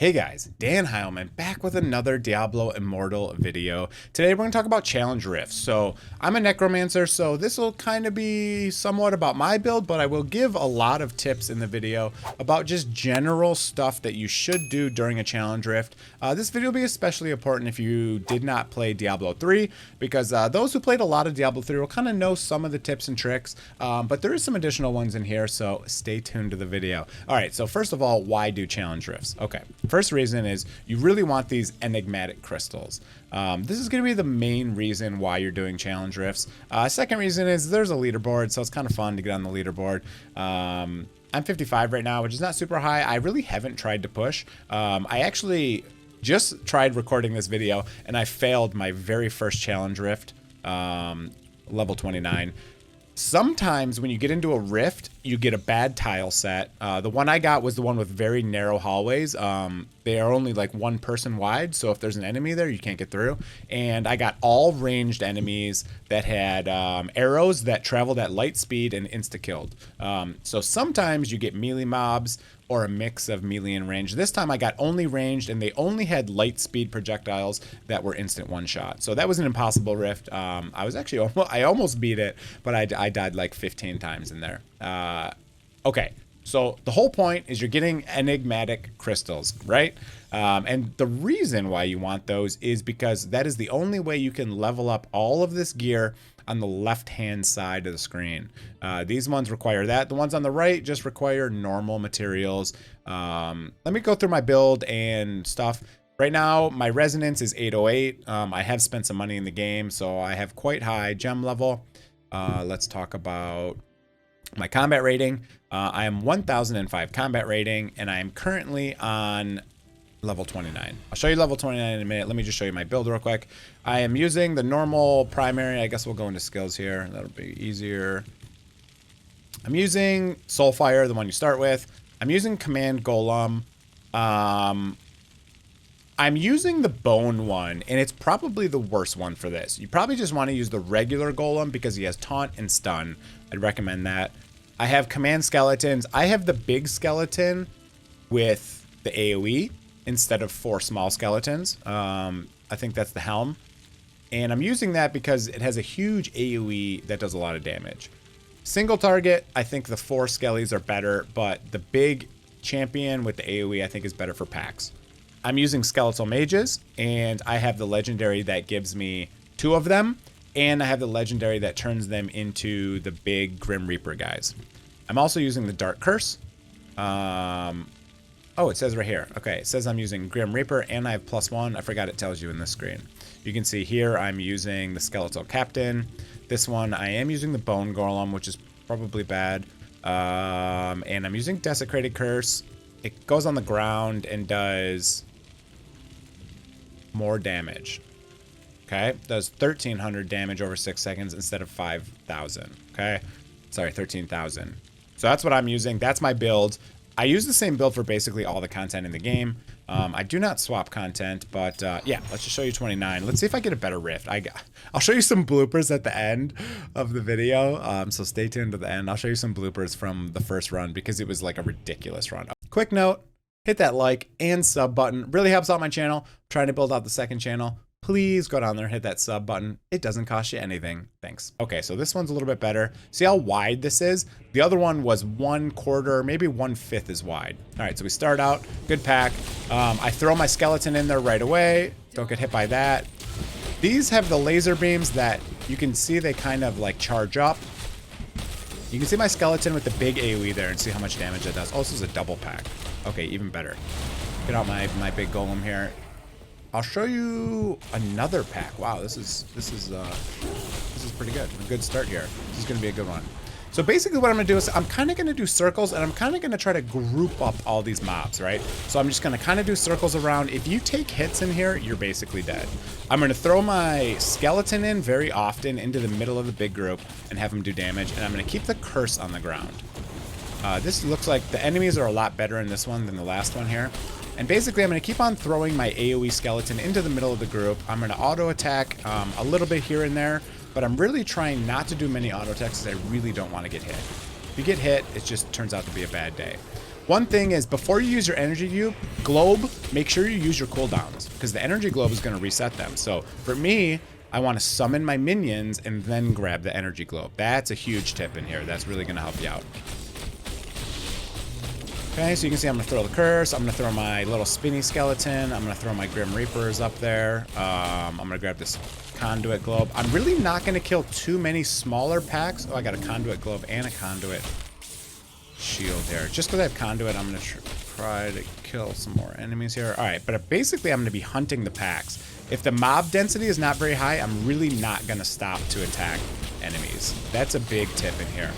Hey guys, Dan Heilman back with another Diablo Immortal video. Today we're going to talk about challenge rifts. So I'm a Necromancer, so this will kind of be somewhat about my build, but I will give a lot of tips in the video about just general stuff that you should do during a challenge rift. This video will be especially important if you did not play Diablo 3, because those who played a lot of Diablo 3 will kind of know some of the tips and tricks, but there is some additional ones in here, so stay tuned to the video. All right, so first of all, why do challenge rifts? Okay. First reason is you really want these enigmatic crystals. This is going to be the main reason why you're doing challenge rifts. Second reason is there's a leaderboard, so it's kind of fun to get on the leaderboard. I'm 55 right now, which is not super high. I really haven't tried to push. I actually just tried recording this video and I failed my very first challenge rift, level 29. Sometimes when you get into a rift, you get a bad tile set. The one I got was the one with very narrow hallways. They are only like one person wide, so if there's an enemy there, you can't get through. And I got all ranged enemies that had arrows that traveled at light speed and insta-killed. So sometimes you get melee mobs or a mix of melee and range. This time I got only ranged, and they only had light speed projectiles that were instant one-shot. So that was an impossible rift. I was actually I almost beat it, but I died like 15 times in there. Okay, so the whole point is you're getting enigmatic crystals, right? And the reason why you want those is because that is the only way you can level up all of this gear on the left-hand side of the screen. These ones require that. The ones on the right just require normal materials. Let me go through my build and stuff. Right now, my resonance is 808. I have spent some money in the game, so I have quite high gem level. Let's talk about my combat rating. I am 1005 combat rating, and I am currently on level 29. I'll show you level 29 in a minute. Let me just show you my build real quick. I am using the normal primary. I guess we'll go into skills here. That'll be easier. I'm using Soulfire, the one you start with. I'm using Command Golem. I'm using the Bone one, and it's probably the worst one for this. You probably just want to use the regular Golem because he has Taunt and Stun. I'd recommend that. I have Command Skeletons. I have the big skeleton with the AoE instead of 4 small skeletons. I think that's the Helm. And I'm using that because it has a huge AoE that does a lot of damage. Single target, I think the 4 skellies are better, but the big champion with the AoE I think is better for packs. I'm using Skeletal Mages, and I have the legendary that gives me 2 of them, and I have the legendary that turns them into the big Grim Reaper guys. I'm also using the Dark Curse. Oh, it says right here. Okay, it says I'm using Grim Reaper, and I have +1. I forgot it tells you in this screen. You can see here I'm using the Skeletal Captain. This one I am using the Bone Golem, which is probably bad. And I'm using Desecrated Curse. It goes on the ground and does more damage. Okay, does 1,300 damage over 6 seconds instead of 5,000. Okay, sorry, 13,000. So that's what I'm using. That's my build. I use the same build for basically all the content in the game. I do not swap content, but yeah, let's just show you 29. Let's see if I get a better rift. I'll show you some bloopers at the end of the video, so stay tuned to the end. I'll show you some bloopers from the first run because it was like a ridiculous run. Quick note, hit that like and sub button. Really helps out my channel. I'm trying to build out the second channel. Please go down there and hit that sub button. It doesn't cost you anything. Thanks. Okay, so this one's a little bit better. See how wide this is? The other one was 1/4, maybe 1/5 as wide. All right, so we start out, good pack. I throw my skeleton in there right away. Don't get hit by that. These have the laser beams that you can see they kind of like charge up. You can see my skeleton with the big AoE there and see how much damage it does. Oh, this is a double pack. Okay, even better. Get out my big golem here. I'll show you another pack. Wow, this is pretty good. A good start here. This is gonna be a good one. So basically what I'm gonna do is I'm kind of gonna do circles, and I'm kind of gonna try to group up all these mobs, right? So I'm just gonna kind of do circles around. If you take hits in here, you're basically dead. I'm gonna throw my skeleton in very often into the middle of the big group and have them do damage, and I'm gonna keep the curse on the ground. This looks like the enemies are a lot better in this one than the last one here. And basically, I'm going to keep on throwing my AoE skeleton into the middle of the group. I'm going to auto attack a little bit here and there, but I'm really trying not to do many auto attacks because I really don't want to get hit. If you get hit, it just turns out to be a bad day. One thing is, before you use your energy globe, make sure you use your cooldowns, because the energy globe is going to reset them. So for me, I want to summon my minions and then grab the energy globe. That's a huge tip in here. That's really going to help you out. Okay, so you can see I'm going to throw the curse. I'm going to throw my little spinny skeleton. I'm going to throw my Grim Reapers up there. I'm going to grab this conduit globe. I'm really not going to kill too many smaller packs. Oh, I got a conduit globe and a conduit shield here. Just because I have conduit, I'm going to try to kill some more enemies here. All right, but basically I'm going to be hunting the packs. If the mob density is not very high, I'm really not going to stop to attack enemies. That's a big tip in here.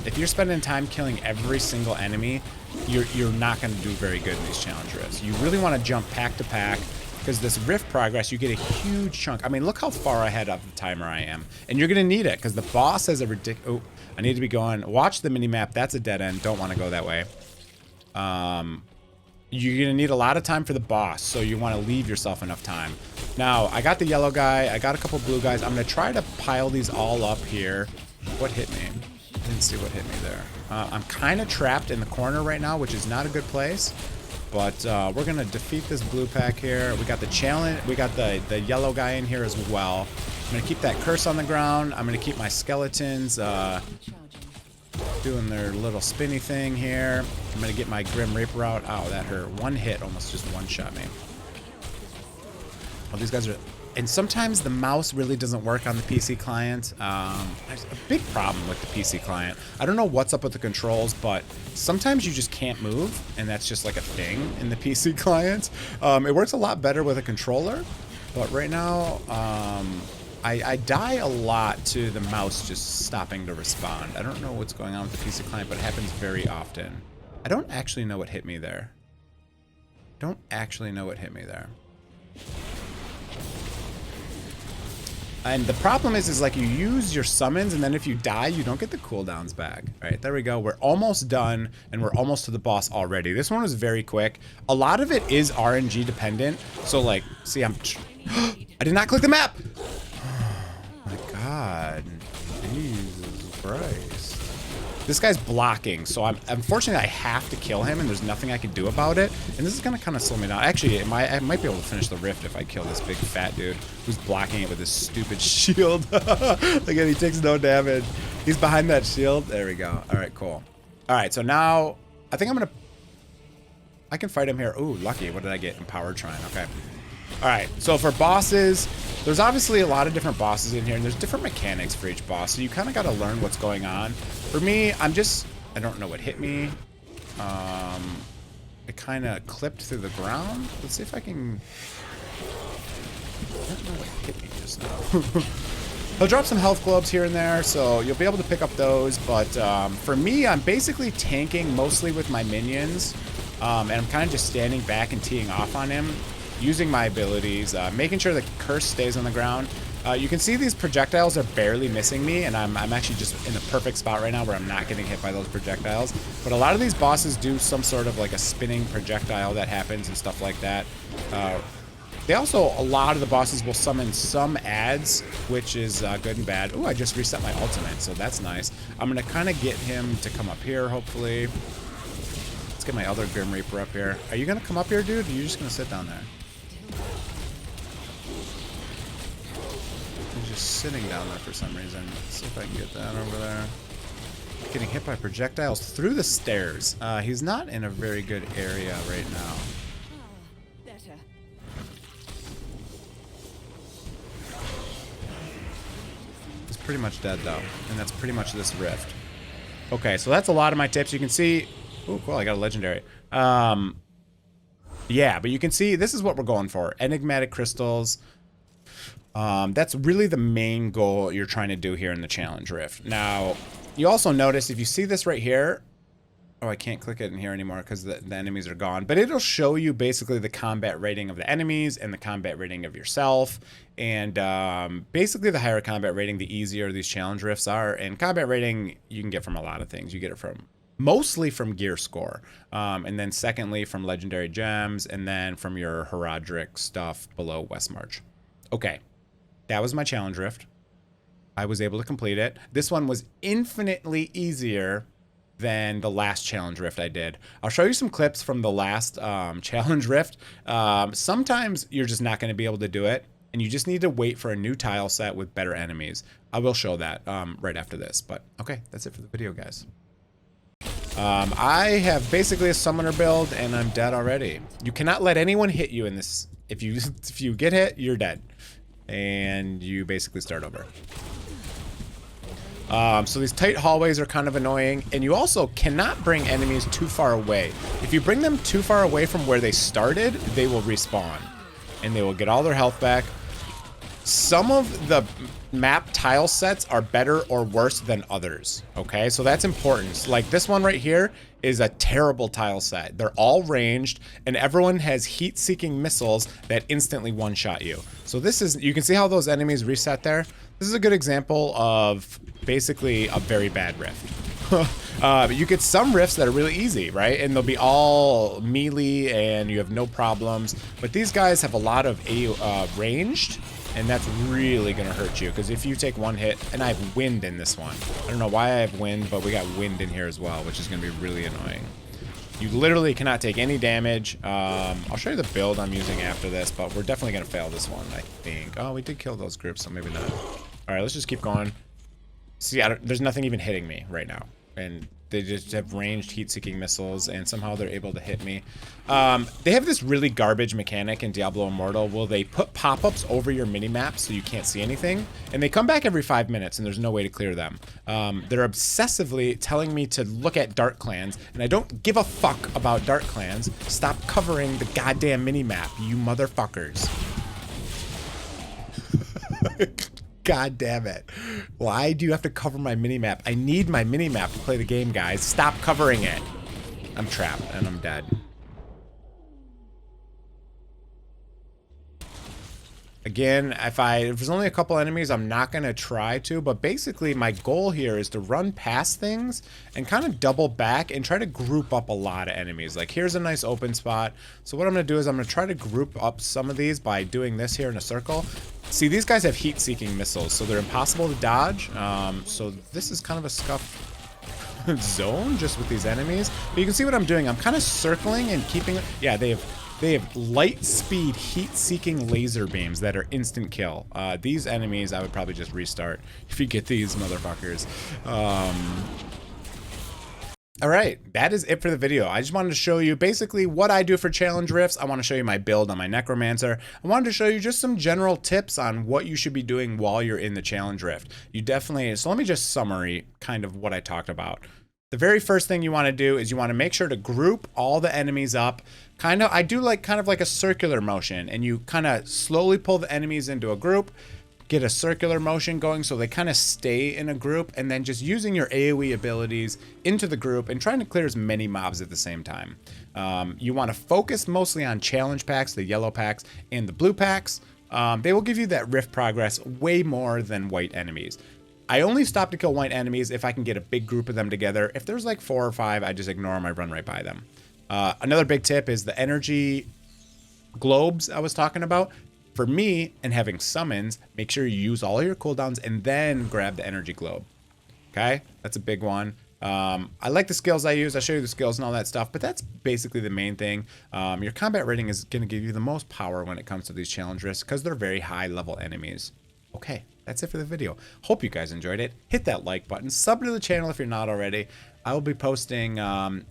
If you're spending time killing every single enemy, you're not going to do very good in these challenge rifts. You really want to jump pack to pack, because this rift progress, you get a huge chunk. I mean, look how far ahead of the timer I am. And you're going to need it, because the boss has a ridiculous... Oh, I need to be going... Watch the mini-map. That's a dead end. Don't want to go that way. You're going to need a lot of time for the boss, so you want to leave yourself enough time. Now, I got the yellow guy. I got a couple blue guys. I'm going to try to pile these all up here. What hit me? I didn't see what hit me there. I'm kind of trapped in the corner right now, which is not a good place. But we're going to defeat this blue pack here. We got the challenge. We got the yellow guy in here as well. I'm going to keep that curse on the ground. I'm going to keep my skeletons doing their little spinny thing here. I'm going to get my Grim Reaper out. Ow, that hurt. One hit almost just one-shot me. Oh, these guys are... And sometimes the mouse really doesn't work on the PC client. There's a big problem with the PC client. I don't know what's up with the controls, but sometimes you just can't move, and that's just like a thing in the PC client. It works a lot better with a controller, but right now, I die a lot to the mouse just stopping to respond. I don't know what's going on with the PC client, but it happens very often. I don't actually know what hit me there. And the problem is like you use your summons, and then if you die, you don't get the cooldowns back. All right, there we go. We're almost done, and we're almost to the boss already. This one was very quick. A lot of it is RNG dependent. So like, see, I did not click the map. Oh my God. Jesus Christ. This guy's blocking, so unfortunately I have to kill him, and there's nothing I can do about it. And this is gonna kind of slow me down. Actually, I might be able to finish the rift if I kill this big fat dude who's blocking it with his stupid shield. Again, he takes no damage. He's behind that shield. There we go. All right, cool. All right, so now I think I can fight him here. Ooh, lucky. What did I get? Empowered Shrine. Okay. All right, so for bosses, there's obviously a lot of different bosses in here, and there's different mechanics for each boss, so you kind of got to learn what's going on. For me, I don't know what hit me. It kind of clipped through the ground. Let's see if I can... I don't know what hit me just now. He'll drop some health globes here and there, so you'll be able to pick up those, but for me, I'm basically tanking mostly with my minions, and I'm kind of just standing back and teeing off on him, using my abilities, making sure the curse stays on the ground. You can see these projectiles are barely missing me, and I'm actually just in the perfect spot right now where I'm not getting hit by those projectiles. But a lot of these bosses do some sort of like a spinning projectile that happens and stuff like that. They also, a lot of the bosses will summon some ads, which is good and bad. Ooh, I just reset my ultimate, so that's nice. I'm gonna kind of get him to come up here, hopefully. Let's get my other Grim Reaper up here. Are you gonna come up here, dude? Or are you just gonna sit down there? He's just sitting down there for some reason. Let's see if I can get that over there. Getting hit by projectiles through the stairs. He's not in a very good area right now. He's pretty much dead though, and that's pretty much this rift. Okay, so that's a lot of my tips. You can see... Oh, cool, I got a legendary. Yeah, but you can see this is what we're going for. Enigmatic crystals. That's really the main goal you're trying to do here in the challenge rift. Now, you also notice if you see this right here, oh, I can't click it in here anymore because the enemies are gone, but it'll show you basically the combat rating of the enemies and the combat rating of yourself. And basically the higher combat rating, the easier these challenge rifts are. And combat rating you can get from a lot of things. You get it from mostly from gear score, and then secondly from legendary gems, and then from your Herodric stuff below Westmarch. Okay, that was my challenge rift. I was able to complete it. This one was infinitely easier than the last challenge rift I did. I'll show you some clips from the last challenge rift. Sometimes you're just not going to be able to do it, and you just need to wait for a new tile set with better enemies. I will show that right after this, but okay, that's it for the video, guys. I have basically a summoner build, and I'm dead already. You cannot let anyone hit you in this. If you get hit, you're dead, and you basically start over. So these tight hallways are kind of annoying, and you also cannot bring enemies too far away. If you bring them too far away from where they started, they will respawn, and they will get all their health back. Some of the map tile sets are better or worse than others, okay? So that's important. Like this one right here is a terrible tile set. They're all ranged, and everyone has heat-seeking missiles that instantly one-shot you. So this is, you can see how those enemies reset there? This is a good example of basically a very bad rift. You get some rifts that are really easy, right? And they'll be all melee and you have no problems. But these guys have a lot of ranged, and that's really gonna hurt you, because if you take one hit, and I have wind in this one. I don't know why I have wind, but we got wind in here as well, which is gonna be really annoying. You literally cannot take any damage. I'll show you the build I'm using after this, but we're definitely gonna fail this one, I think. Oh, we did kill those groups, so maybe not. All right, let's just keep going. See, there's nothing even hitting me right now, and they just have ranged heat-seeking missiles, and somehow they're able to hit me. They have this really garbage mechanic in Diablo Immortal. Well, they put pop-ups over your mini-map so you can't see anything, and they come back every 5 minutes, and there's no way to clear them. They're obsessively telling me to look at dark clans, and I don't give a fuck about dark clans. Stop covering the goddamn mini-map, you motherfuckers. God damn it. Why do you have to cover my minimap? I need my minimap to play the game, guys. Stop covering it. I'm trapped and I'm dead. Again, if there's only a couple enemies, I'm not going to try to, but basically my goal here is to run past things and kind of double back and try to group up a lot of enemies. Like here's a nice open spot. So what I'm going to do is I'm going to try to group up some of these by doing this here in a circle. See, these guys have heat-seeking missiles, so they're impossible to dodge. So this is kind of a scuff zone just with these enemies. But you can see what I'm doing. I'm kind of circling and keeping, yeah, they have light speed heat-seeking laser beams that are instant kill. These enemies, I would probably just restart if you get these motherfuckers. All right, that is it for the video. I just wanted to show you basically what I do for challenge rifts. I want to show you my build on my Necromancer. I wanted to show you just some general tips on what you should be doing while you're in the challenge rift. You definitely, so let me just summary kind of what I talked about. The very first thing you want to do is you want to make sure to group all the enemies up. I do like kind of like a circular motion, and you kind of slowly pull the enemies into a group, get a circular motion going so they kind of stay in a group, and then just using your AoE abilities into the group and trying to clear as many mobs at the same time. You want to focus mostly on challenge packs, the yellow packs and the blue packs. They will give you that rift progress way more than white enemies. I only stop to kill white enemies if I can get a big group of them together. If there's like 4 or 5, I just ignore them, I run right by them. Another big tip is the energy globes I was talking about. For me, and having summons, make sure you use all your cooldowns and then grab the energy globe. Okay, that's a big one. I like the skills I use. I'll show you the skills and all that stuff, but that's basically the main thing. Your combat rating is going to give you the most power when it comes to these challenge risks because they're very high level enemies. Okay, that's it for the video. Hope you guys enjoyed it. Hit that like button, sub to the channel if you're not already. I will be posting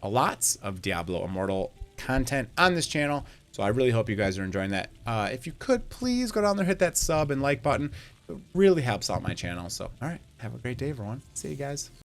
lots of Diablo Immortal content on this channel, so I really hope you guys are enjoying that. If you could, please go down there, hit that sub and like button. It really helps out my channel. So, all right, have a great day, everyone. See you guys.